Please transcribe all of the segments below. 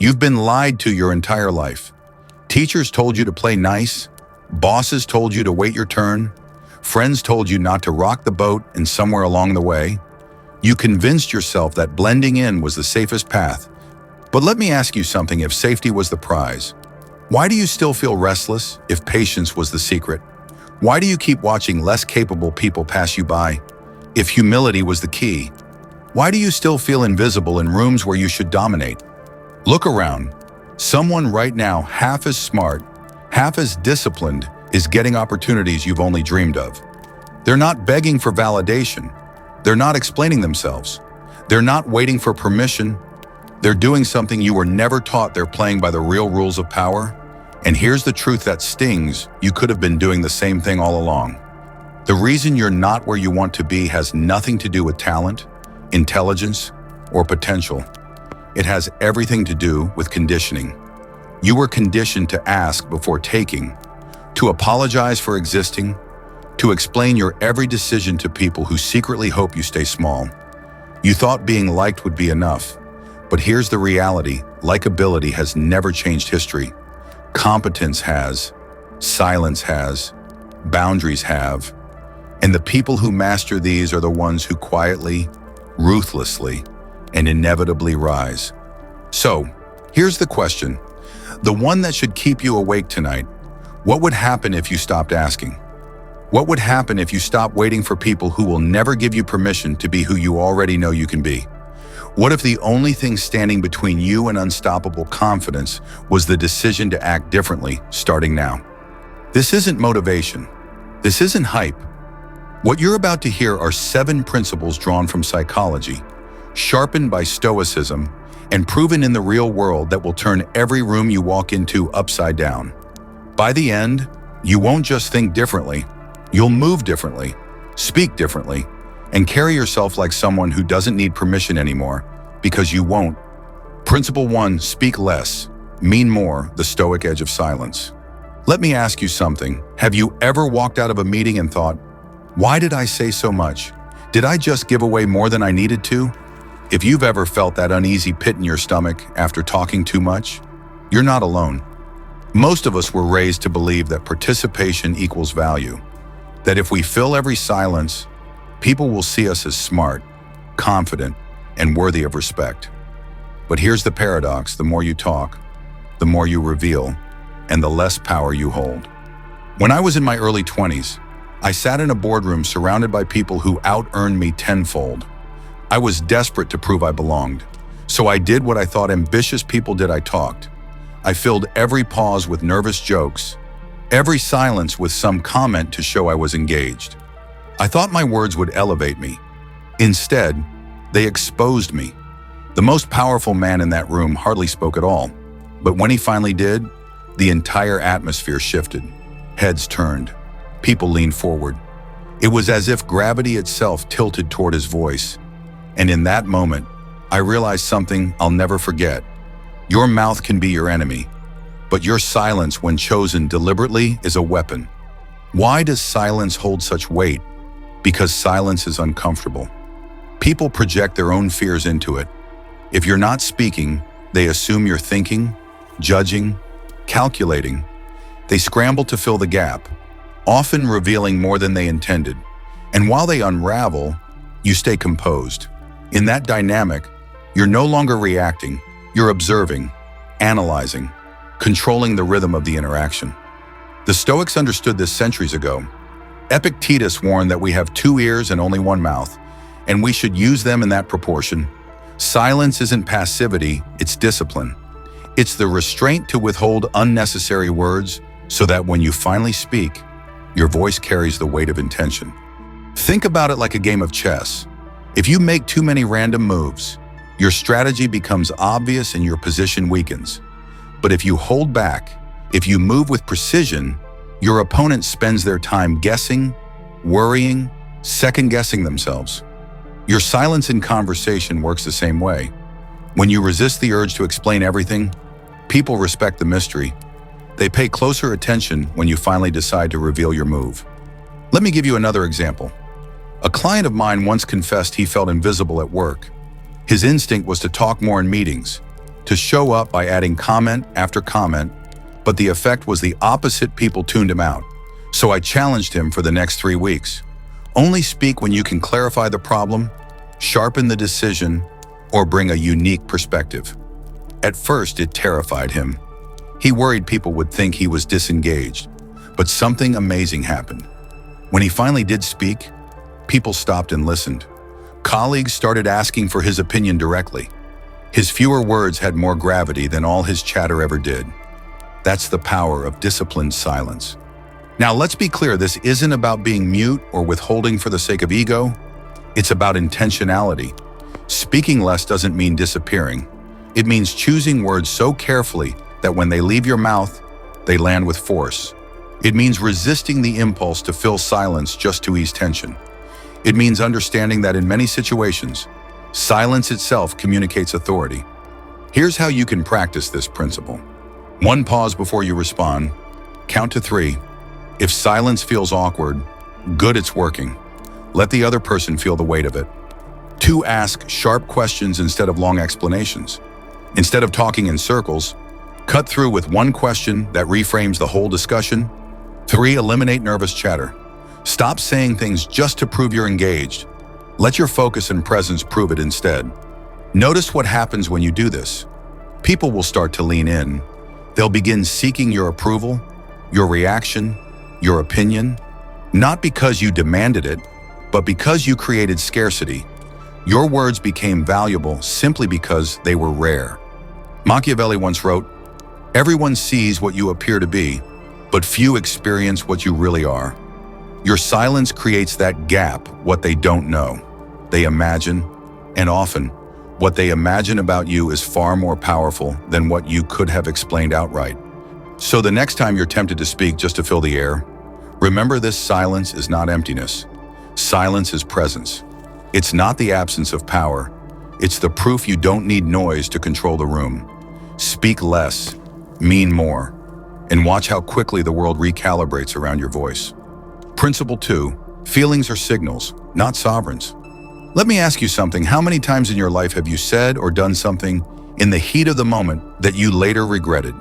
You've been lied to your entire life. Teachers told you to play nice. Bosses told you to wait your turn. Friends told you not to rock the boat, and somewhere along the way, you convinced yourself that blending in was the safest path. But let me ask you something: if safety was the prize, why do you still feel restless if patience was the secret? Why do you keep watching less capable people pass you by if humility was the key? Why do you still feel invisible in rooms where you should dominate? Look around. Someone right now half as smart, half as disciplined is getting opportunities you've only dreamed of. They're not begging for validation. They're not explaining themselves. They're not waiting for permission. They're doing something you were never taught. They're playing by the real rules of power. And here's the truth that stings: you could have been doing the same thing all along. The reason you're not where you want to be has nothing to do with talent, intelligence, or potential. It has everything to do with conditioning. You were conditioned to ask before taking, to apologize for existing, to explain your every decision to people who secretly hope you stay small. You thought being liked would be enough. But here's the reality: likability has never changed history. Competence has, silence has, boundaries have. And the people who master these are the ones who quietly, ruthlessly, and inevitably rise. So, here's the question, the one that should keep you awake tonight. What would happen if you stopped asking? What would happen if you stopped waiting for people who will never give you permission to be who you already know you can be? What if the only thing standing between you and unstoppable confidence was the decision to act differently starting now? This isn't motivation. This isn't hype. What you're about to hear are 7 principles drawn from psychology, sharpened by Stoicism, and proven in the real world that will turn every room you walk into upside down. By the end, you won't just think differently, you'll move differently, speak differently, and carry yourself like someone who doesn't need permission anymore, because you won't. Principle 1, speak less, mean more, the Stoic edge of silence. Let me ask you something. Have you ever walked out of a meeting and thought, why did I say so much? Did I just give away more than I needed to? If you've ever felt that uneasy pit in your stomach after talking too much, you're not alone. Most of us were raised to believe that participation equals value, that if we fill every silence, people will see us as smart, confident, and worthy of respect. But here's the paradox: the more you talk, the more you reveal, and the less power you hold. When I was in my early 20s, I sat in a boardroom surrounded by people who out-earned me tenfold. I was desperate to prove I belonged, so I did what I thought ambitious people did. I talked. I filled every pause with nervous jokes, every silence with some comment to show I was engaged. I thought my words would elevate me. Instead, they exposed me. The most powerful man in that room hardly spoke at all, but when he finally did, the entire atmosphere shifted. Heads turned. People leaned forward. It was as if gravity itself tilted toward his voice. And in that moment, I realized something I'll never forget. Your mouth can be your enemy, but your silence, when chosen deliberately, is a weapon. Why does silence hold such weight? Because silence is uncomfortable. People project their own fears into it. If you're not speaking, they assume you're thinking, judging, calculating. They scramble to fill the gap, often revealing more than they intended. And while they unravel, you stay composed. In that dynamic, you're no longer reacting, you're observing, analyzing, controlling the rhythm of the interaction. The Stoics understood this centuries ago. Epictetus warned that we have 2 ears and only 1 mouth, and we should use them in that proportion. Silence isn't passivity, it's discipline. It's the restraint to withhold unnecessary words so that when you finally speak, your voice carries the weight of intention. Think about it like a game of chess. If you make too many random moves, your strategy becomes obvious and your position weakens. But if you hold back, if you move with precision, your opponent spends their time guessing, worrying, second-guessing themselves. Your silence in conversation works the same way. When you resist the urge to explain everything, people respect the mystery. They pay closer attention when you finally decide to reveal your move. Let me give you another example. A client of mine once confessed he felt invisible at work. His instinct was to talk more in meetings, to show up by adding comment after comment, but the effect was the opposite. People tuned him out. So I challenged him for the next 3 weeks. Only speak when you can clarify the problem, sharpen the decision, or bring a unique perspective. At first, it terrified him. He worried people would think he was disengaged, but something amazing happened. When he finally did speak, people stopped and listened. Colleagues started asking for his opinion directly. His fewer words had more gravity than all his chatter ever did. That's the power of disciplined silence. Now, let's be clear, this isn't about being mute or withholding for the sake of ego. It's about intentionality. Speaking less doesn't mean disappearing. It means choosing words so carefully that when they leave your mouth, they land with force. It means resisting the impulse to fill silence just to ease tension. It means understanding that in many situations, silence itself communicates authority. Here's how you can practice this principle. 1, pause before you respond. Count to 3. If silence feels awkward, good, it's working. Let the other person feel the weight of it. 2, ask sharp questions instead of long explanations. Instead of talking in circles, cut through with one question that reframes the whole discussion. 3, eliminate nervous chatter. Stop saying things just to prove you're engaged. Let your focus and presence prove it instead. Notice what happens when you do this. People will start to lean in. They'll begin seeking your approval, your reaction, your opinion, not because you demanded it, but because you created scarcity. Your words became valuable simply because they were rare. Machiavelli once wrote, "Everyone sees what you appear to be, but few experience what you really are." Your silence creates that gap, what they don't know. They imagine, and often, what they imagine about you is far more powerful than what you could have explained outright. So the next time you're tempted to speak just to fill the air, remember this: silence is not emptiness. Silence is presence. It's not the absence of power. It's the proof you don't need noise to control the room. Speak less, mean more, and watch how quickly the world recalibrates around your voice. Principle 2, feelings are signals, not sovereigns. Let me ask you something. How many times in your life have you said or done something in the heat of the moment that you later regretted?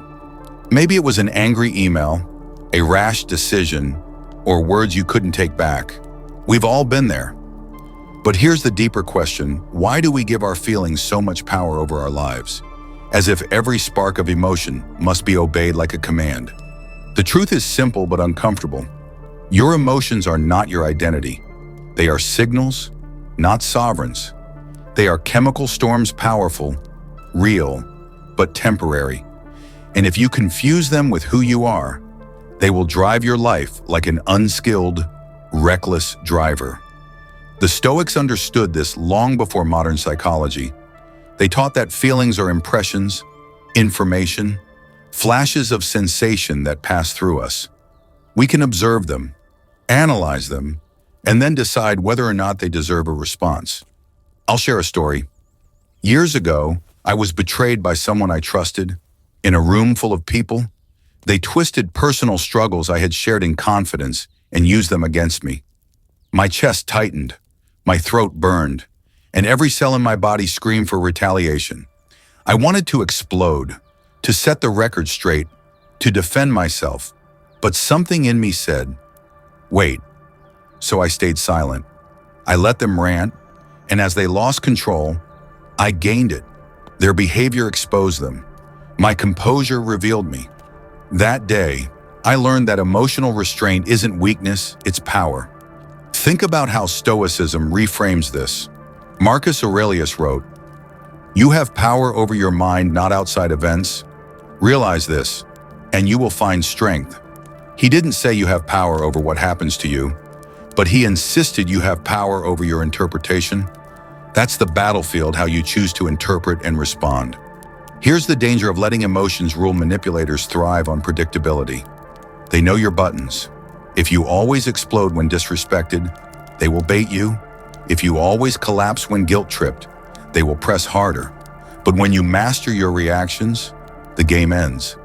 Maybe it was an angry email, a rash decision, or words you couldn't take back. We've all been there. But here's the deeper question: why do we give our feelings so much power over our lives? As if every spark of emotion must be obeyed like a command. The truth is simple but uncomfortable. Your emotions are not your identity. They are signals, not sovereigns. They are chemical storms, powerful, real, but temporary. And if you confuse them with who you are, they will drive your life like an unskilled, reckless driver. The Stoics understood this long before modern psychology. They taught that feelings are impressions, information, flashes of sensation that pass through us. We can observe them, analyze them, and then decide whether or not they deserve a response. I'll share a story. Years ago, I was betrayed by someone I trusted. In a room full of people, they twisted personal struggles I had shared in confidence and used them against me. My chest tightened, my throat burned, and every cell in my body screamed for retaliation. I wanted to explode, to set the record straight, to defend myself, but something in me said, "Wait." So I stayed silent. I let them rant, and as they lost control, I gained it. Their behavior exposed them. My composure revealed me. That day, I learned that emotional restraint isn't weakness, it's power. Think about how Stoicism reframes this. Marcus Aurelius wrote, "You have power over your mind, not outside events. Realize this, and you will find strength." He didn't say you have power over what happens to you, but he insisted you have power over your interpretation. That's the battlefield, how you choose to interpret and respond. Here's the danger of letting emotions rule. Manipulators thrive on predictability. They know your buttons. If you always explode when disrespected, they will bait you. If you always collapse when guilt-tripped, they will press harder. But when you master your reactions, the game ends.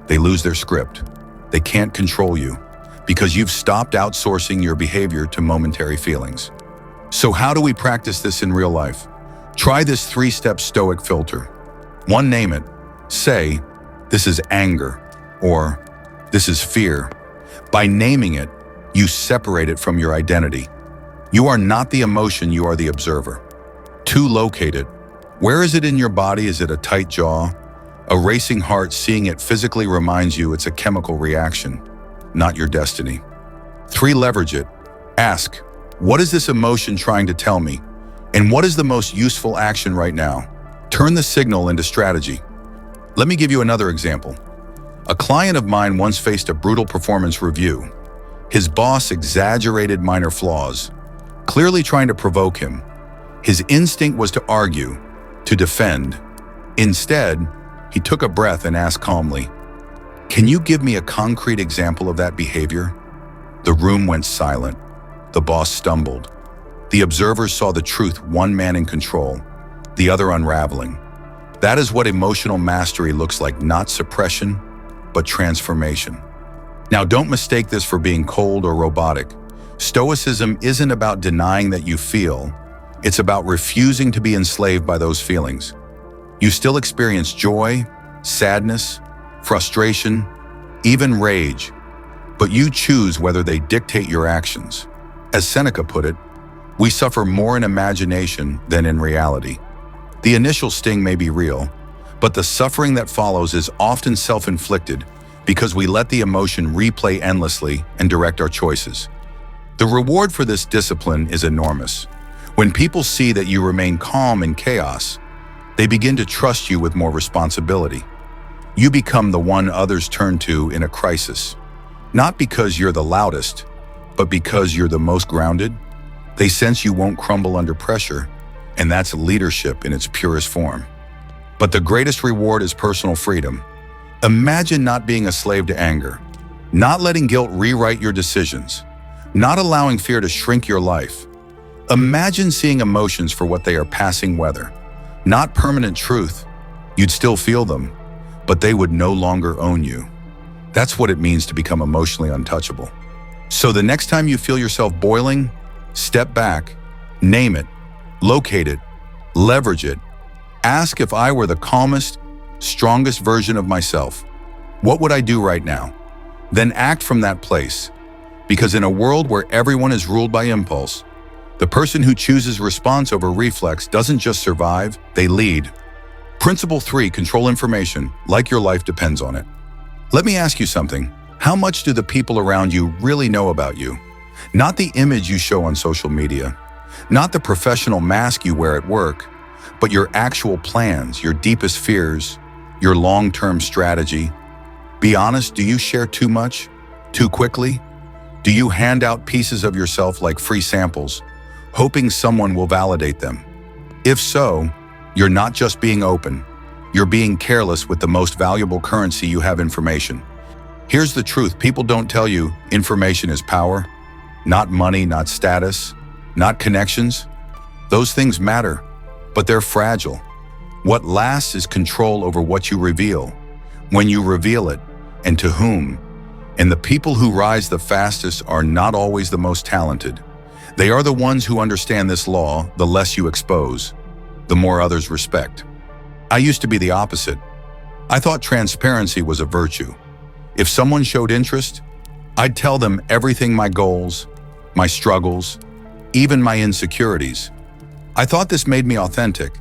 They lose their script. They can't control you because you've stopped outsourcing your behavior to momentary feelings. So how do we practice this in real life? Try this 3-step Stoic filter. 1, name it. Say, "This is anger," or "This is fear." By naming it, you separate it from your identity. You are not the emotion, you are the observer. 2. Locate it. Where is it in your body? Is it a tight jaw? A racing heart? Seeing it physically reminds you it's a chemical reaction, not your destiny. 3. Leverage it. Ask, what is this emotion trying to tell me? And what is the most useful action right now? Turn the signal into strategy. Let me give you another example. A client of mine once faced a brutal performance review. His boss exaggerated minor flaws, clearly trying to provoke him. His instinct was to argue, to defend. Instead, he took a breath and asked calmly, "Can you give me a concrete example of that behavior?" The room went silent. The boss stumbled. The observers saw the truth, one man in control, the other unraveling. That is what emotional mastery looks like, not suppression, but transformation. Now, don't mistake this for being cold or robotic. Stoicism isn't about denying that you feel. It's about refusing to be enslaved by those feelings. You still experience joy, sadness, frustration, even rage, but you choose whether they dictate your actions. As Seneca put it, we suffer more in imagination than in reality. The initial sting may be real, but the suffering that follows is often self-inflicted because we let the emotion replay endlessly and direct our choices. The reward for this discipline is enormous. When people see that you remain calm in chaos, they begin to trust you with more responsibility. You become the one others turn to in a crisis, not because you're the loudest, but because you're the most grounded. They sense you won't crumble under pressure, and that's leadership in its purest form. But the greatest reward is personal freedom. Imagine not being a slave to anger, not letting guilt rewrite your decisions, not allowing fear to shrink your life. Imagine seeing emotions for what they are: passing weather, not permanent truth. You'd still feel them, but they would no longer own you. That's what it means to become emotionally untouchable. So the next time you feel yourself boiling, step back, name it, locate it, leverage it. Ask, if I were the calmest, strongest version of myself, what would I do right now? Then act from that place. Because in a world where everyone is ruled by impulse, the person who chooses response over reflex doesn't just survive, they lead. Principle 3, control information like your life depends on it. Let me ask you something. How much do the people around you really know about you? Not the image you show on social media, not the professional mask you wear at work, but your actual plans, your deepest fears, your long-term strategy. Be honest, do you share too much, too quickly? Do you hand out pieces of yourself like free samples, hoping someone will validate them? If so, you're not just being open, you're being careless with the most valuable currency you have: information. Here's the truth people don't tell you: information is power. Not money, not status, not connections. Those things matter, but they're fragile. What lasts is control over what you reveal, when you reveal it, and to whom. And the people who rise the fastest are not always the most talented. They are the ones who understand this law: the less you expose, the more others respect. I used to be the opposite. I thought transparency was a virtue. If someone showed interest, I'd tell them everything: my goals, my struggles, even my insecurities. I thought this made me authentic,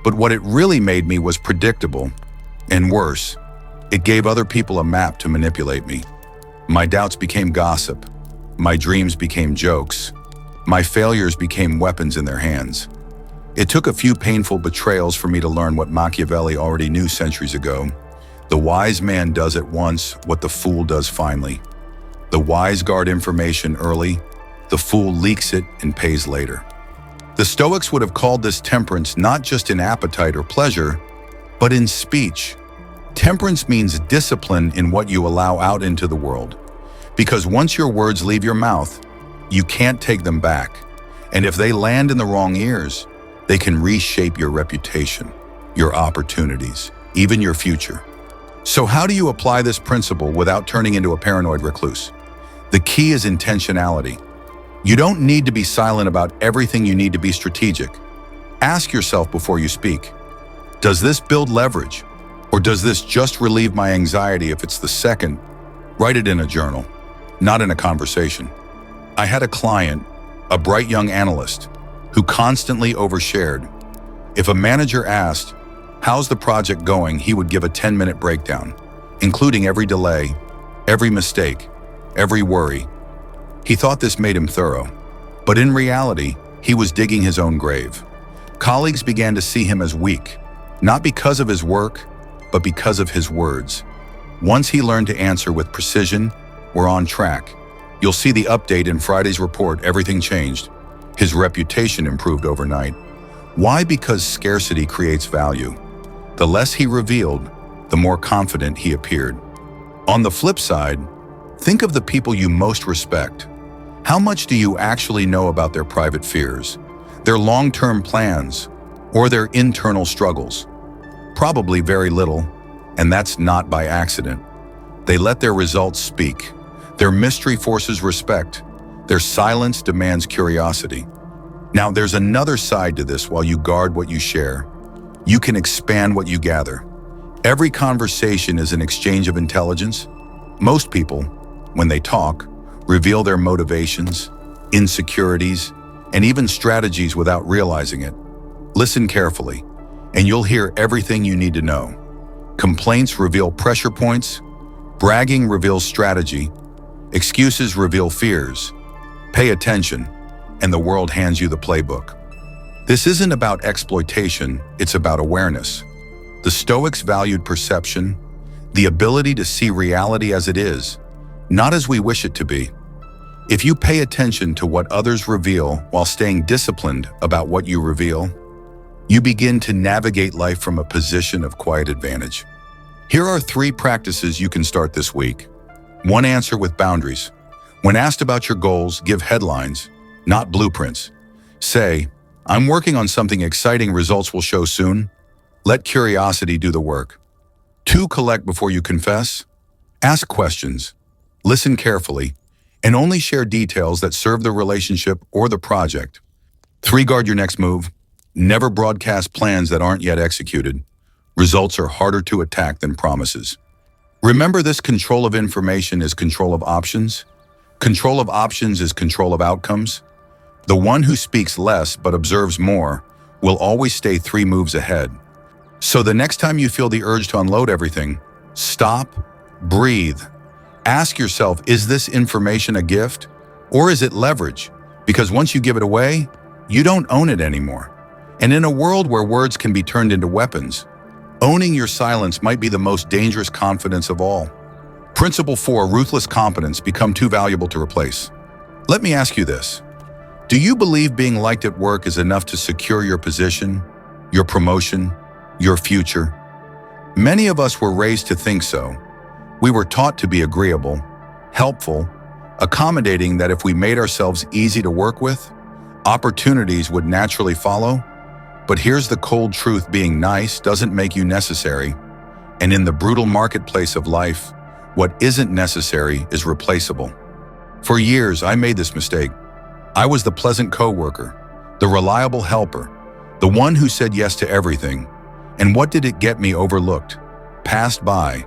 but what it really made me was predictable, and worse, it gave other people a map to manipulate me. My doubts became gossip, my dreams became jokes, my failures became weapons in their hands. It took a few painful betrayals for me to learn what Machiavelli already knew centuries ago. The wise man does at once what the fool does finally. The wise guard information early, the fool leaks it and pays later. The Stoics would have called this temperance, not just in appetite or pleasure, but in speech. Temperance means discipline in what you allow out into the world. Because once your words leave your mouth, you can't take them back. And if they land in the wrong ears, they can reshape your reputation, your opportunities, even your future. So how do you apply this principle without turning into a paranoid recluse? The key is intentionality. You don't need to be silent about everything, you need to be strategic. Ask yourself before you speak, does this build leverage? Or does this just relieve my anxiety? If it's the second, write it in a journal, not in a conversation. I had a client, a bright young analyst, who constantly overshared. If a manager asked, "How's the project going?" he would give a 10-minute breakdown, including every delay, every mistake, every worry. He thought this made him thorough, but in reality, he was digging his own grave. Colleagues began to see him as weak, not because of his work, but because of his words. Once he learned to answer with precision, "We're on track. You'll see the update in Friday's report," everything changed. His reputation improved overnight. Why? Because scarcity creates value. The less he revealed, the more confident he appeared. On the flip side, think of the people you most respect. How much do you actually know about their private fears, their long-term plans, or their internal struggles? Probably very little, and that's not by accident. They let their results speak. Their mystery forces respect. Their silence demands curiosity. Now, there's another side to this. While you guard what you share, you can expand what you gather. Every conversation is an exchange of intelligence. Most people, when they talk, reveal their motivations, insecurities, and even strategies without realizing it. Listen carefully, and you'll hear everything you need to know. Complaints reveal pressure points. Bragging reveals strategy. Excuses reveal fears. Pay attention, and the world hands you the playbook. This isn't about exploitation, it's about awareness. The Stoics valued perception, the ability to see reality as it is, not as we wish it to be. If you pay attention to what others reveal while staying disciplined about what you reveal, you begin to navigate life from a position of quiet advantage. Here are 3 practices you can start this week. 1. Answer with boundaries. When asked about your goals, give headlines, not blueprints. Say, "I'm working on something exciting, results will show soon." Let curiosity do the work. 2. Collect before you confess. Ask questions, listen carefully, and only share details that serve the relationship or the project. 3. Guard your next move. Never broadcast plans that aren't yet executed. Results are harder to attack than promises. Remember this: control of information is control of options. Control of options is control of outcomes. The one who speaks less but observes more will always stay 3 moves ahead. So the next time you feel the urge to unload everything, stop, breathe. Ask yourself, is this information a gift or is it leverage? Because once you give it away, you don't own it anymore. And in a world where words can be turned into weapons, owning your silence might be the most dangerous confidence of all. Principle 4, ruthless competence, become too valuable to replace. Let me ask you this. Do you believe being liked at work is enough to secure your position, your promotion, your future? Many of us were raised to think so. We were taught to be agreeable, helpful, accommodating, that if we made ourselves easy to work with, opportunities would naturally follow. But here's the cold truth: being nice doesn't make you necessary. And in the brutal marketplace of life, what isn't necessary is replaceable. For years, I made this mistake. I was the pleasant coworker, the reliable helper, the one who said yes to everything. And what did it get me? Overlooked, passed by,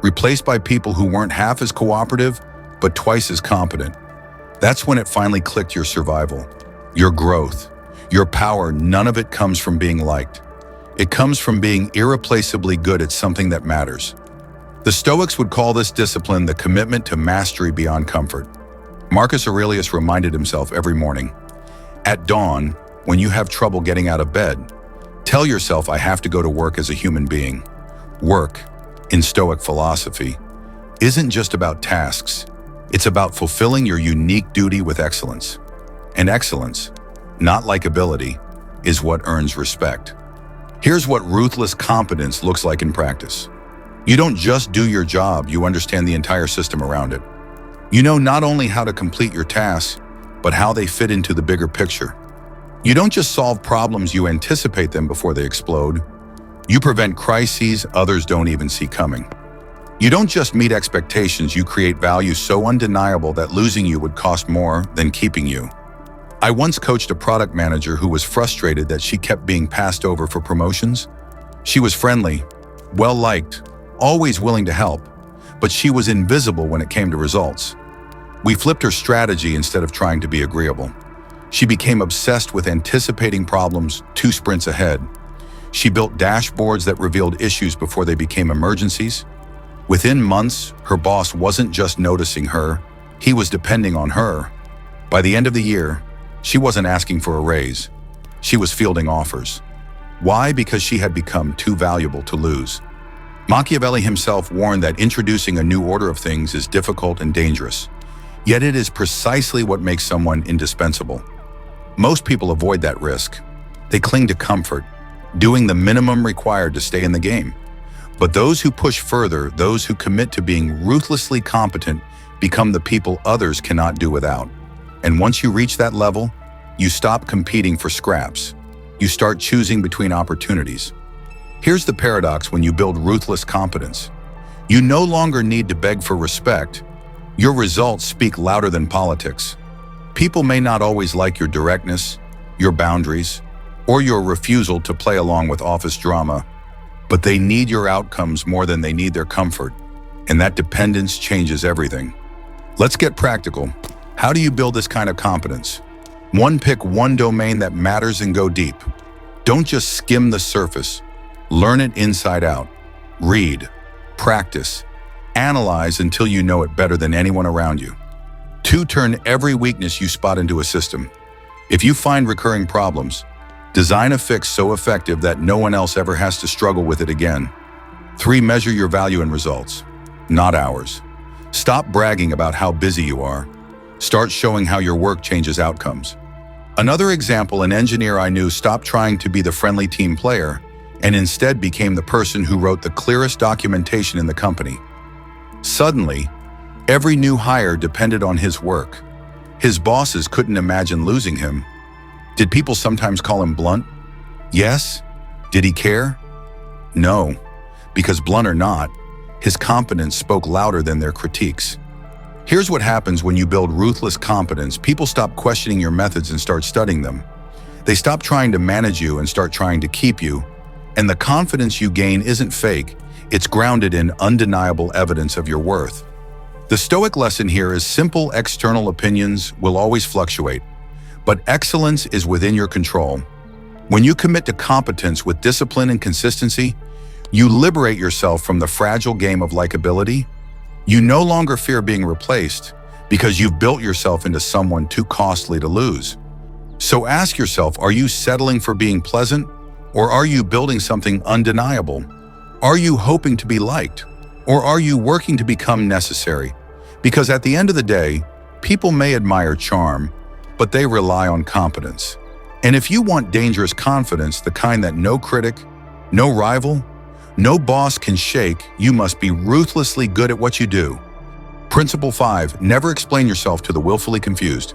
replaced by people who weren't half as cooperative, but twice as competent. That's when it finally clicked: your survival, your growth, your power. None of it comes from being liked. It comes from being irreplaceably good at something that matters. The Stoics would call this discipline the commitment to mastery beyond comfort. Marcus Aurelius reminded himself every morning, at dawn, when you have trouble getting out of bed, tell yourself, "I have to go to work as a human being." Work, in Stoic philosophy, isn't just about tasks. It's about fulfilling your unique duty with excellence. And excellence, not likability, is what earns respect. Here's what ruthless competence looks like in practice. You don't just do your job, you understand the entire system around it. You know not only how to complete your tasks, but how they fit into the bigger picture. You don't just solve problems, you anticipate them before they explode. You prevent crises others don't even see coming. You don't just meet expectations, you create value so undeniable that losing you would cost more than keeping you. I once coached a product manager who was frustrated that she kept being passed over for promotions. She was friendly, well-liked, always willing to help, but she was invisible when it came to results. We flipped her strategy instead of trying to be agreeable. She became obsessed with anticipating problems 2 sprints ahead. She built dashboards that revealed issues before they became emergencies. Within months, her boss wasn't just noticing her, he was depending on her. By the end of the year, she wasn't asking for a raise. She was fielding offers. Why? Because she had become too valuable to lose. Machiavelli himself warned that introducing a new order of things is difficult and dangerous. Yet it is precisely what makes someone indispensable. Most people avoid that risk. They cling to comfort, doing the minimum required to stay in the game. But those who push further, those who commit to being ruthlessly competent, become the people others cannot do without. And once you reach that level, you stop competing for scraps. You start choosing between opportunities. Here's the paradox when you build ruthless competence. You no longer need to beg for respect. Your results speak louder than politics. People may not always like your directness, your boundaries, or your refusal to play along with office drama, but they need your outcomes more than they need their comfort, and that dependence changes everything. Let's get practical. How do you build this kind of competence? 1. Pick one domain that matters and go deep. Don't just skim the surface. Learn it inside out. Read, practice, analyze until you know it better than anyone around you. 2. Turn every weakness you spot into a system. If you find recurring problems, design a fix so effective that no one else ever has to struggle with it again. 3. Measure your value in results, not hours. Stop bragging about how busy you are. Start showing how your work changes outcomes. Another example, an engineer I knew stopped trying to be the friendly team player and instead became the person who wrote the clearest documentation in the company. Suddenly, every new hire depended on his work. His bosses couldn't imagine losing him. Did people sometimes call him blunt? Yes. Did he care? No, because blunt or not, his competence spoke louder than their critiques. Here's what happens when you build ruthless competence. People stop questioning your methods and start studying them. They stop trying to manage you and start trying to keep you. And the confidence you gain isn't fake, it's grounded in undeniable evidence of your worth. The Stoic lesson here is simple. External opinions will always fluctuate, but excellence is within your control. When you commit to competence with discipline and consistency, you liberate yourself from the fragile game of likability. You no longer fear being replaced because you've built yourself into someone too costly to lose. So ask yourself, are you settling for being pleasant, or are you building something undeniable? Are you hoping to be liked, or are you working to become necessary? Because at the end of the day, people may admire charm, but they rely on competence. And if you want dangerous confidence, the kind that no critic, no rival, no boss can shake, you must be ruthlessly good at what you do. Principle 5, never explain yourself to the willfully confused.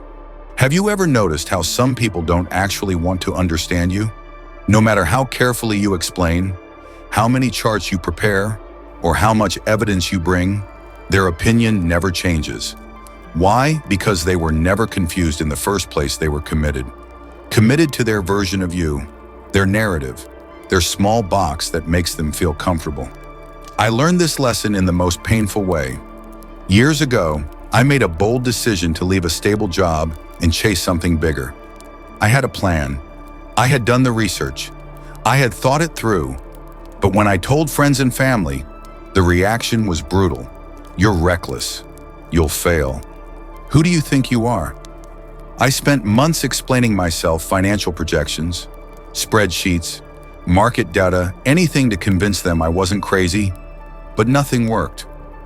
Have you ever noticed how some people don't actually want to understand you? No matter how carefully you explain, how many charts you prepare, or how much evidence you bring, their opinion never changes. Why? Because they were never confused in the first place. They were committed. Committed to their version of you, their narrative, their small box that makes them feel comfortable. I learned this lesson in the most painful way. Years ago, I made a bold decision to leave a stable job and chase something bigger. I had a plan. I had done the research. I had thought it through. But when I told friends and family, the reaction was brutal. You're reckless. You'll fail. Who do you think you are? I spent months explaining myself, financial projections, spreadsheets, market data, anything to convince them I wasn't crazy, but nothing worked.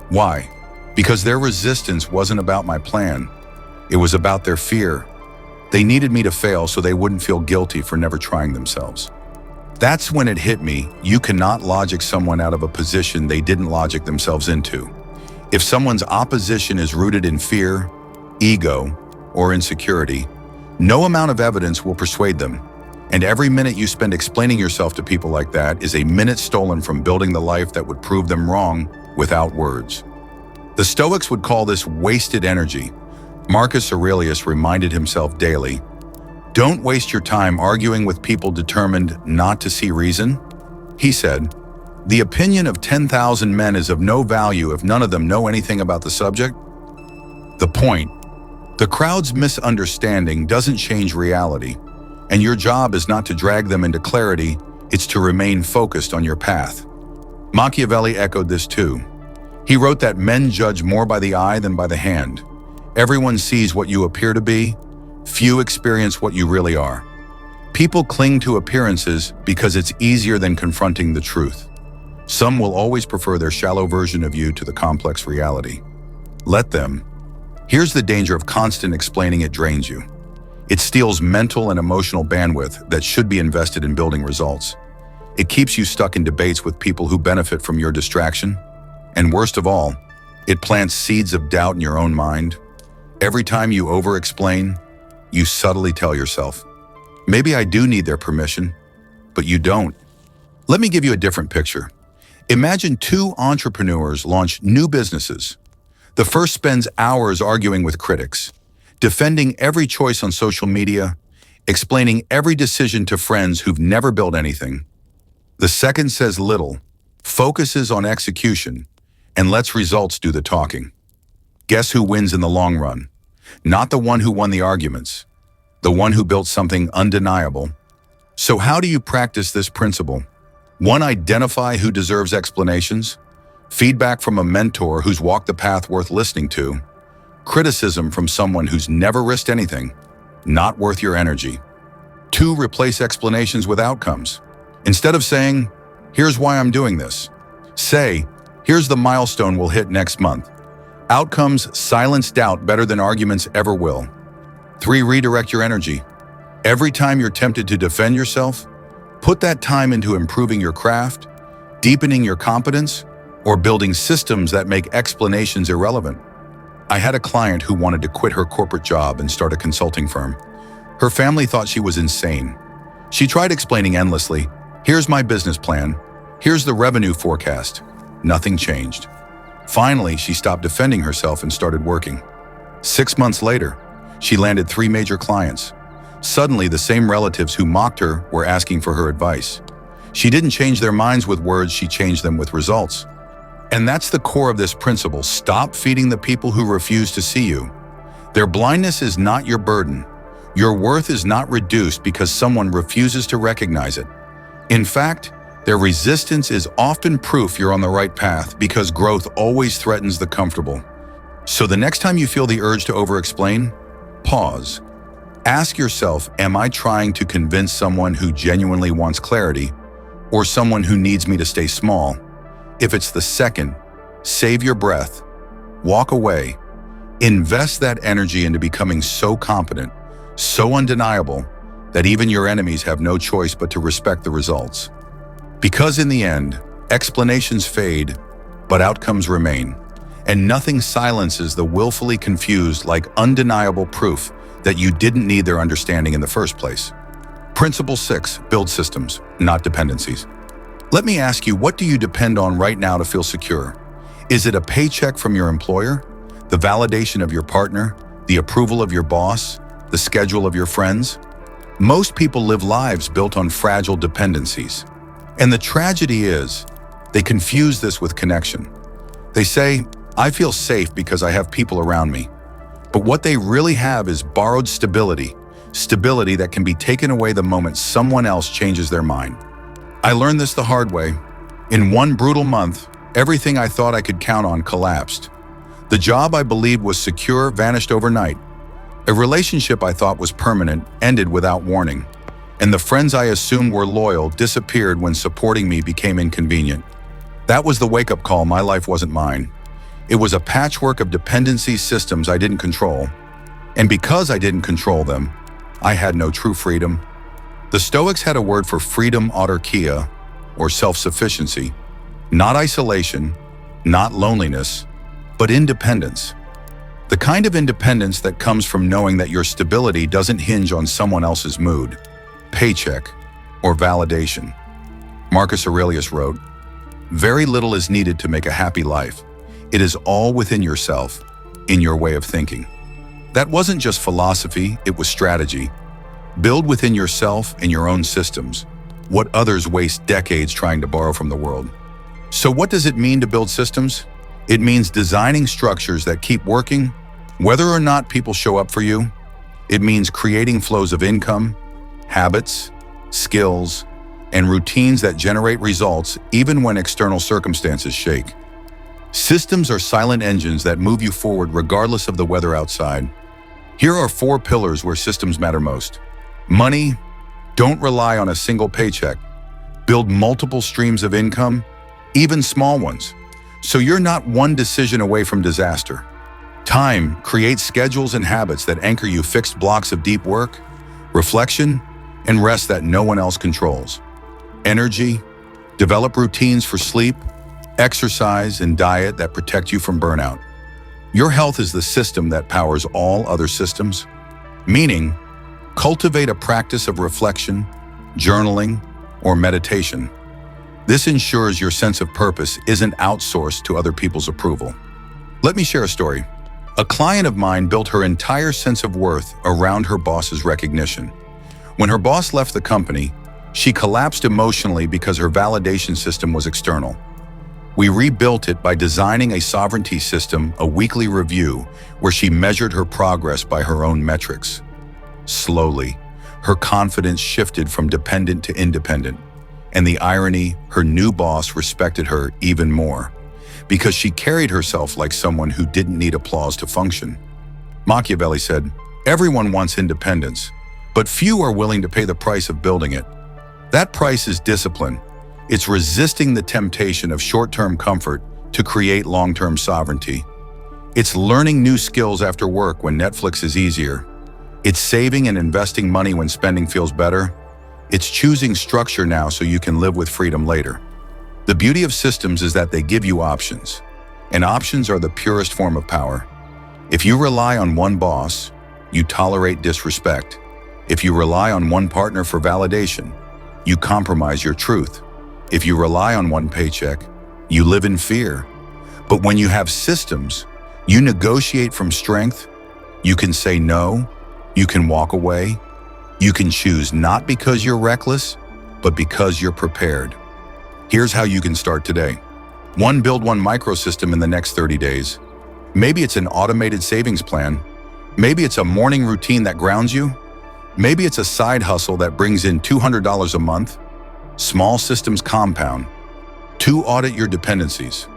Why? Because their resistance wasn't about my plan. It was about their fear. They needed me to fail so they wouldn't feel guilty for never trying themselves. That's when it hit me. You cannot logic someone out of a position they didn't logic themselves into. If someone's opposition is rooted in fear, ego, or insecurity, no amount of evidence will persuade them. And every minute you spend explaining yourself to people like that is a minute stolen from building the life that would prove them wrong without words. The Stoics would call this wasted energy. Marcus Aurelius reminded himself daily, don't waste your time arguing with people determined not to see reason. He said, The opinion of 10,000 men is of no value if none of them know anything about the subject. The point: the crowd's misunderstanding doesn't change reality, and your job is not to drag them into clarity, it's to remain focused on your path. Machiavelli echoed this too. He wrote that men judge more by the eye than by the hand. Everyone sees what you appear to be, few experience what you really are. People cling to appearances because it's easier than confronting the truth. Some will always prefer their shallow version of you to the complex reality. Let them. Here's the danger of constant explaining: it drains you. It steals mental and emotional bandwidth that should be invested in building results. It keeps you stuck in debates with people who benefit from your distraction. And worst of all, it plants seeds of doubt in your own mind. Every time you over-explain, you subtly tell yourself, maybe I do need their permission, but you don't. Let me give you a different picture. Imagine two entrepreneurs launch new businesses. The first spends hours arguing with critics, defending every choice on social media, explaining every decision to friends who've never built anything. The second says little, focuses on execution, and lets results do the talking. Guess who wins in the long run? Not the one who won the arguments, the one who built something undeniable. So how do you practice this principle? 1. Identify who deserves explanations. Feedback from a mentor who's walked the path worth listening to. Criticism from someone who's never risked anything, not worth your energy. 2. Replace explanations with outcomes. Instead of saying, here's why I'm doing this, say, here's the milestone we'll hit next month. Outcomes silence doubt better than arguments ever will. 3. Redirect your energy. Every time you're tempted to defend yourself, put that time into improving your craft, deepening your competence, or building systems that make explanations irrelevant. I had a client who wanted to quit her corporate job and start a consulting firm. Her family thought she was insane. She tried explaining endlessly, here's my business plan, here's the revenue forecast. Nothing changed. Finally, she stopped defending herself and started working. 6 months later, she landed 3 major clients. Suddenly, the same relatives who mocked her were asking for her advice. She didn't change their minds with words, she changed them with results. And that's the core of this principle. Stop feeding the people who refuse to see you. Their blindness is not your burden. Your worth is not reduced because someone refuses to recognize it. In fact, their resistance is often proof you're on the right path, because growth always threatens the comfortable. So the next time you feel the urge to over-explain, pause. Ask yourself, am I trying to convince someone who genuinely wants clarity, or someone who needs me to stay small? If it's the second, save your breath, walk away, invest that energy into becoming so competent, so undeniable, that even your enemies have no choice but to respect the results. Because in the end, explanations fade, but outcomes remain, and nothing silences the willfully confused like undeniable proof that you didn't need their understanding in the first place. Principle 6, build systems, not dependencies. Let me ask you, what do you depend on right now to feel secure? Is it a paycheck from your employer, the validation of your partner, the approval of your boss, the schedule of your friends? Most people live lives built on fragile dependencies. And the tragedy is, they confuse this with connection. They say, I feel safe because I have people around me. But what they really have is borrowed stability, stability that can be taken away the moment someone else changes their mind. I learned this the hard way. In one brutal month, everything I thought I could count on collapsed. The job I believed was secure vanished overnight. A relationship I thought was permanent ended without warning. And the friends I assumed were loyal disappeared when supporting me became inconvenient. That was the wake-up call. My life wasn't mine. It was a patchwork of dependency systems I didn't control. And because I didn't control them, I had no true freedom. The Stoics had a word for freedom: autarkia, or self-sufficiency. Not isolation, not loneliness, but independence. The kind of independence that comes from knowing that your stability doesn't hinge on someone else's mood, paycheck, or validation. Marcus Aurelius wrote, "Very little is needed to make a happy life. It is all within yourself, in your way of thinking." That wasn't just philosophy, it was strategy. Build within yourself and your own systems what others waste decades trying to borrow from the world. So what does it mean to build systems? It means designing structures that keep working, whether or not people show up for you. It means creating flows of income, habits, skills, and routines that generate results even when external circumstances shake. Systems are silent engines that move you forward regardless of the weather outside. Here are 4 pillars where systems matter most. Money. Don't rely on a single paycheck. Build multiple streams of income, even small ones, so you're not one decision away from disaster. Time. Create schedules and habits that anchor you fixed blocks of deep work, reflection, and rest that no one else controls. Energy. Develop routines for sleep, exercise, and diet that protect you from burnout. Your health is the system that powers all other systems. Meaning, cultivate a practice of reflection, journaling, or meditation. This ensures your sense of purpose isn't outsourced to other people's approval. Let me share a story. A client of mine built her entire sense of worth around her boss's recognition. When her boss left the company, she collapsed emotionally because her validation system was external. We rebuilt it by designing a sovereignty system, a weekly review, where she measured her progress by her own metrics. Slowly, her confidence shifted from dependent to independent. And the irony, her new boss respected her even more, because she carried herself like someone who didn't need applause to function. Machiavelli said, "Everyone wants independence, but few are willing to pay the price of building it." That price is discipline. It's resisting the temptation of short-term comfort to create long-term sovereignty. It's learning new skills after work when Netflix is easier. It's saving and investing money when spending feels better. It's choosing structure now so you can live with freedom later. The beauty of systems is that they give you options, and options are the purest form of power. If you rely on one boss, you tolerate disrespect. If you rely on one partner for validation, you compromise your truth. If you rely on one paycheck, you live in fear. But when you have systems, you negotiate from strength. You can say no, you can walk away, you can choose not because you're reckless, but because you're prepared. Here's how you can start today. 1. Build one microsystem in the next 30 days. Maybe it's an automated savings plan. Maybe it's a morning routine that grounds you. Maybe it's a side hustle that brings in $200 a month. Small systems compound. 2. Audit your dependencies.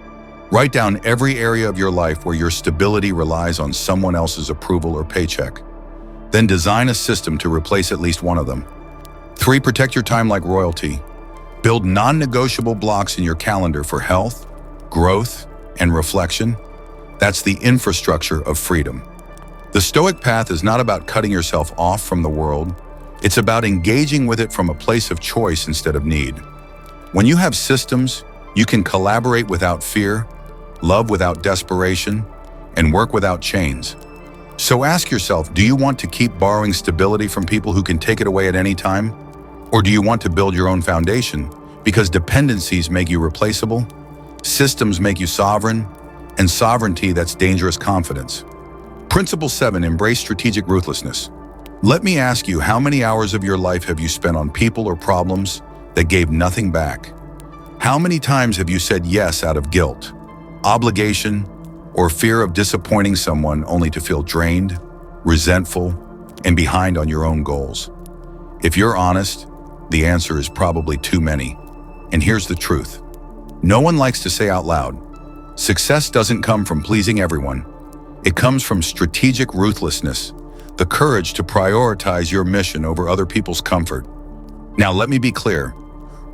Write down every area of your life where your stability relies on someone else's approval or paycheck. Then design a system to replace at least one of them. 3. Protect your time like royalty. Build non-negotiable blocks in your calendar for health, growth, and reflection. That's the infrastructure of freedom. The Stoic path is not about cutting yourself off from the world. It's about engaging with it from a place of choice instead of need. When you have systems, you can collaborate without fear, love without desperation, and work without chains. So ask yourself, do you want to keep borrowing stability from people who can take it away at any time? Or do you want to build your own foundation? Because dependencies make you replaceable, systems make you sovereign, and sovereignty, that's dangerous confidence. Principle 7, embrace strategic ruthlessness. Let me ask you, how many hours of your life have you spent on people or problems that gave nothing back? How many times have you said yes out of guilt, obligation, or fear of disappointing someone only to feel drained, resentful, and behind on your own goals? If you're honest, the answer is probably too many. And here's the truth. No one likes to say out loud, success doesn't come from pleasing everyone. It comes from strategic ruthlessness, the courage to prioritize your mission over other people's comfort. Now, let me be clear.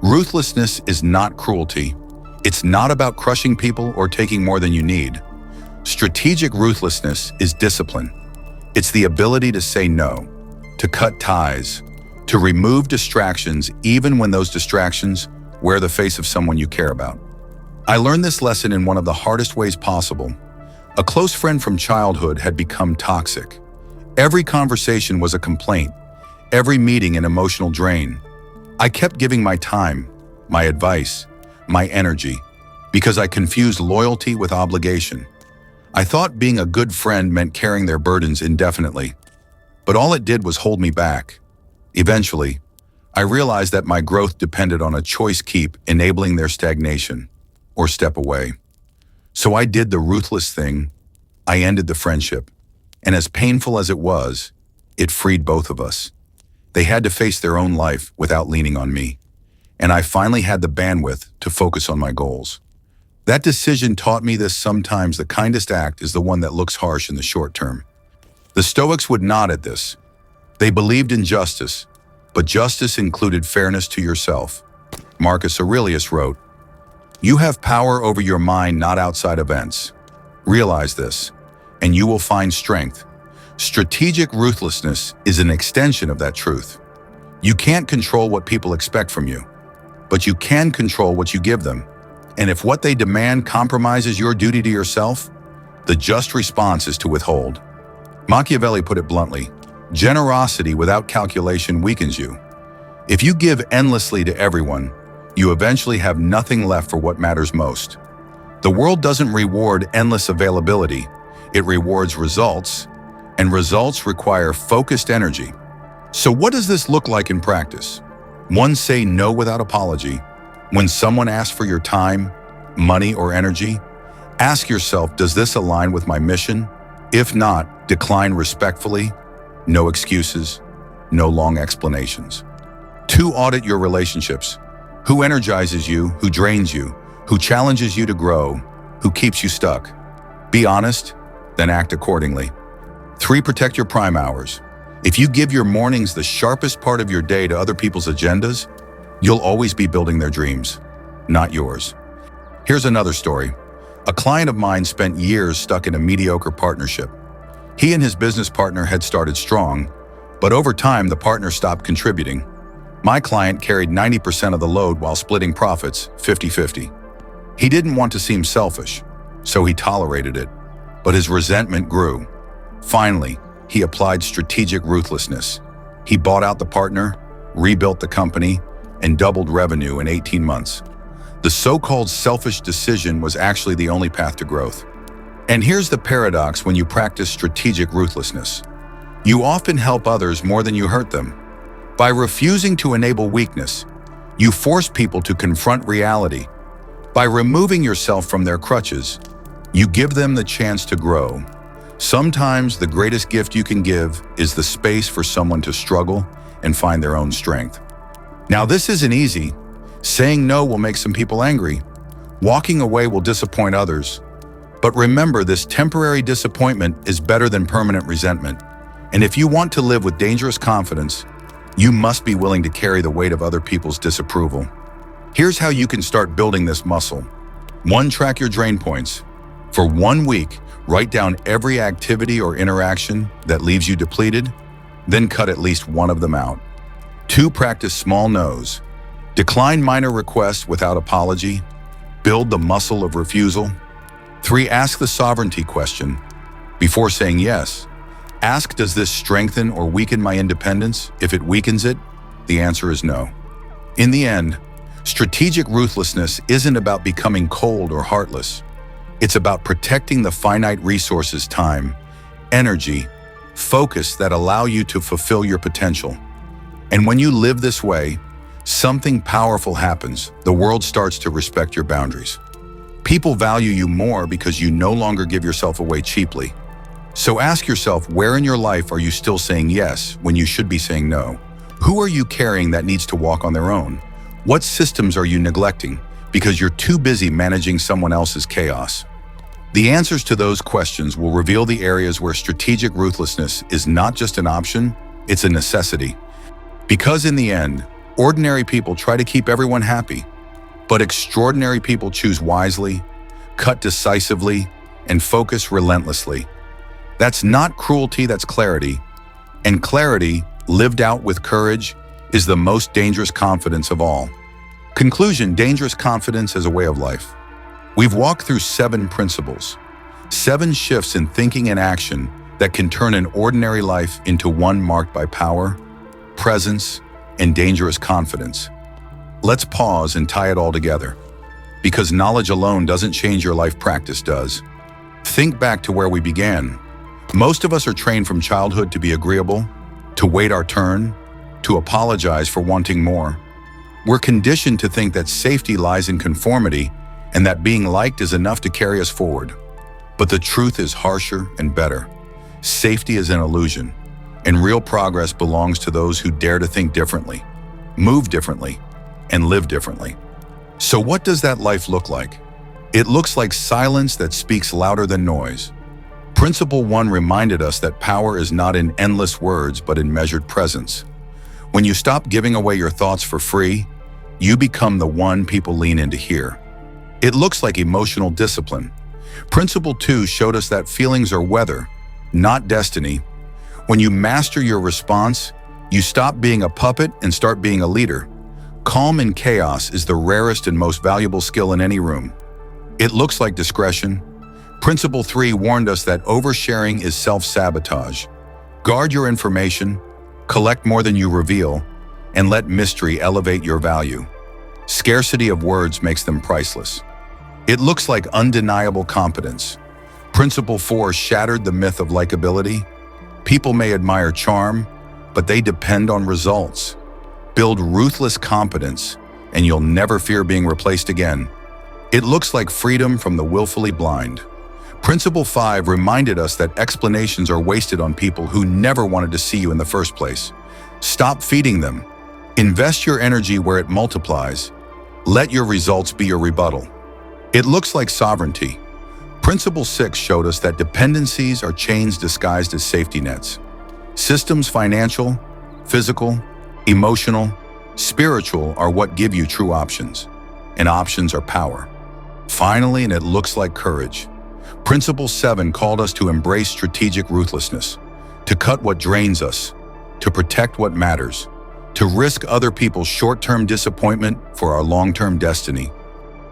Ruthlessness is not cruelty. It's not about crushing people or taking more than you need. Strategic ruthlessness is discipline. It's the ability to say no, to cut ties, to remove distractions even when those distractions wear the face of someone you care about. I learned this lesson in one of the hardest ways possible. A close friend from childhood had become toxic. Every conversation was a complaint, every meeting an emotional drain. I kept giving my time, my advice, my energy, because I confused loyalty with obligation. I thought being a good friend meant carrying their burdens indefinitely, but all it did was hold me back. Eventually, I realized that my growth depended on a choice: keep enabling their stagnation, or step away. So I did the ruthless thing. I ended the friendship. And as painful as it was, it freed both of us. They had to face their own life without leaning on me. And I finally had the bandwidth to focus on my goals. That decision taught me this: sometimes the kindest act is the one that looks harsh in the short term. The Stoics would nod at this. They believed in justice, but justice included fairness to yourself. Marcus Aurelius wrote, "You have power over your mind, not outside events. Realize this, and you will find strength." Strategic ruthlessness is an extension of that truth. You can't control what people expect from you, but you can control what you give them. And if what they demand compromises your duty to yourself, the just response is to withhold. Machiavelli put it bluntly, generosity without calculation weakens you. If you give endlessly to everyone, you eventually have nothing left for what matters most. The world doesn't reward endless availability, it rewards results, and results require focused energy. So what does this look like in practice? 1. Say no without apology. When someone asks for your time, money, or energy, ask yourself, does this align with my mission? If not, decline respectfully. No excuses, no long explanations. 2. Audit your relationships. Who energizes you, who drains you, who challenges you to grow, who keeps you stuck? Be honest, then act accordingly. 3. Protect your prime hours. If you give your mornings, the sharpest part of your day, to other people's agendas, you'll always be building their dreams, not yours. Here's another story. A client of mine spent years stuck in a mediocre partnership. He and his business partner had started strong, but over time the partner stopped contributing. My client carried 90% of the load while splitting profits 50-50. He didn't want to seem selfish, so he tolerated it, but his resentment grew. Finally, he applied strategic ruthlessness. He bought out the partner, rebuilt the company, and doubled revenue in 18 months. The so-called selfish decision was actually the only path to growth. And here's the paradox when you practice strategic ruthlessness. You often help others more than you hurt them. By refusing to enable weakness, you force people to confront reality. By removing yourself from their crutches, you give them the chance to grow. Sometimes the greatest gift you can give is the space for someone to struggle and find their own strength. Now, this isn't easy. Saying no will make some people angry. Walking away will disappoint others. But remember, this temporary disappointment is better than permanent resentment. And if you want to live with dangerous confidence, you must be willing to carry the weight of other people's disapproval. Here's how you can start building this muscle. 1. Track your drain points. For 1 week, write down every activity or interaction that leaves you depleted, then cut at least one of them out. 2. Practice small no's. Decline minor requests without apology. Build the muscle of refusal. 3. Ask the sovereignty question. Before saying yes, ask, does this strengthen or weaken my independence? If it weakens it, the answer is no. In the end, strategic ruthlessness isn't about becoming cold or heartless. It's about protecting the finite resources, time, energy, focus that allow you to fulfill your potential. And when you live this way, something powerful happens. The world starts to respect your boundaries. People value you more because you no longer give yourself away cheaply. So ask yourself, where in your life are you still saying yes when you should be saying no? Who are you carrying that needs to walk on their own? What systems are you neglecting because you're too busy managing someone else's chaos? The answers to those questions will reveal the areas where strategic ruthlessness is not just an option, it's a necessity. Because in the end, ordinary people try to keep everyone happy, but extraordinary people choose wisely, cut decisively, and focus relentlessly. That's not cruelty, that's clarity. And clarity, lived out with courage, is the most dangerous confidence of all. Conclusion: dangerous confidence as a way of life. We've walked through 7 principles, 7 shifts in thinking and action that can turn an ordinary life into one marked by power, presence, and dangerous confidence. Let's pause and tie it all together. Because knowledge alone doesn't change your life, practice does. Think back to where we began. Most of us are trained from childhood to be agreeable, to wait our turn, to apologize for wanting more. We're conditioned to think that safety lies in conformity and that being liked is enough to carry us forward. But the truth is harsher and better. Safety is an illusion, and real progress belongs to those who dare to think differently, move differently, and live differently. So what does that life look like? It looks like silence that speaks louder than noise. Principle 1 reminded us that power is not in endless words, but in measured presence. When you stop giving away your thoughts for free, you become the one people lean in to hear. It looks like emotional discipline. Principle 2 showed us that feelings are weather, not destiny. When you master your response, you stop being a puppet and start being a leader. Calm in chaos is the rarest and most valuable skill in any room. It looks like discretion. Principle 3 warned us that oversharing is self-sabotage. Guard your information, collect more than you reveal, and let mystery elevate your value. Scarcity of words makes them priceless. It looks like undeniable competence. Principle 4 shattered the myth of likability. People may admire charm, but they depend on results. Build ruthless competence, and you'll never fear being replaced again. It looks like freedom from the willfully blind. Principle 5 reminded us that explanations are wasted on people who never wanted to see you in the first place. Stop feeding them. Invest your energy where it multiplies. Let your results be your rebuttal. It looks like sovereignty. Principle 6 showed us that dependencies are chains disguised as safety nets. Systems, financial, physical, emotional, spiritual, are what give you true options. And options are power. Finally, and it looks like courage. Principle 7 called us to embrace strategic ruthlessness, to cut what drains us, to protect what matters, to risk other people's short-term disappointment for our long-term destiny.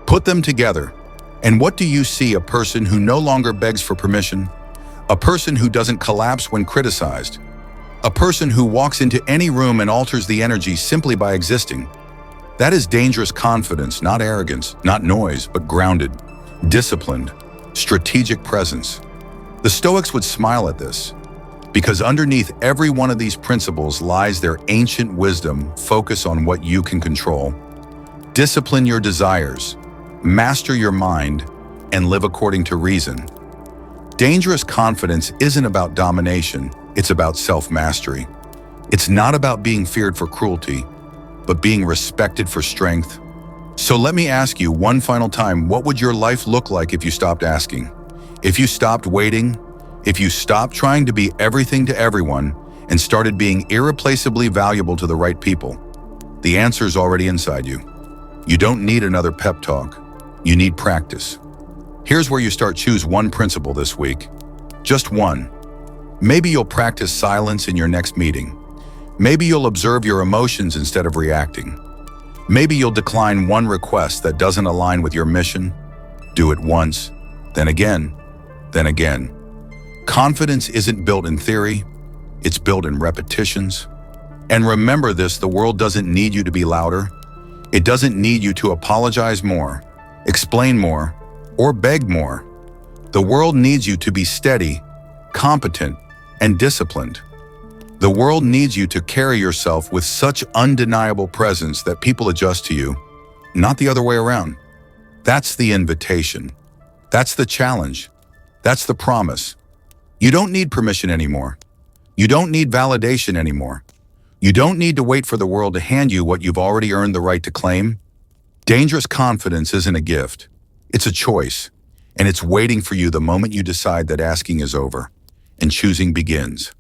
Put them together, and what do you see? A person who no longer begs for permission, a person who doesn't collapse when criticized, a person who walks into any room and alters the energy simply by existing. That is dangerous confidence, not arrogance, not noise, but grounded, disciplined, strategic presence. The Stoics would smile at this, because underneath every one of these principles lies their ancient wisdom. Focus on what you can control. Discipline your desires, master your mind, and live according to reason. Dangerous confidence isn't about domination, it's about self-mastery. It's not about being feared for cruelty, but being respected for strength. So let me ask you one final time, what would your life look like if you stopped asking? If you stopped waiting? If you stopped trying to be everything to everyone and started being irreplaceably valuable to the right people? The answer's already inside you. You don't need another pep talk. You need practice. Here's where you start. Choose one principle this week. Just one. Maybe you'll practice silence in your next meeting. Maybe you'll observe your emotions instead of reacting. Maybe you'll decline one request that doesn't align with your mission. Do it once, then again, then again. Confidence isn't built in theory, it's built in repetitions. And remember this, the world doesn't need you to be louder. It doesn't need you to apologize more, explain more, or beg more. The world needs you to be steady, competent, and disciplined. The world needs you to carry yourself with such undeniable presence that people adjust to you, not the other way around. That's the invitation. That's the challenge. That's the promise. You don't need permission anymore. You don't need validation anymore. You don't need to wait for the world to hand you what you've already earned the right to claim. Dangerous confidence isn't a gift. It's a choice, and it's waiting for you the moment you decide that asking is over and choosing begins.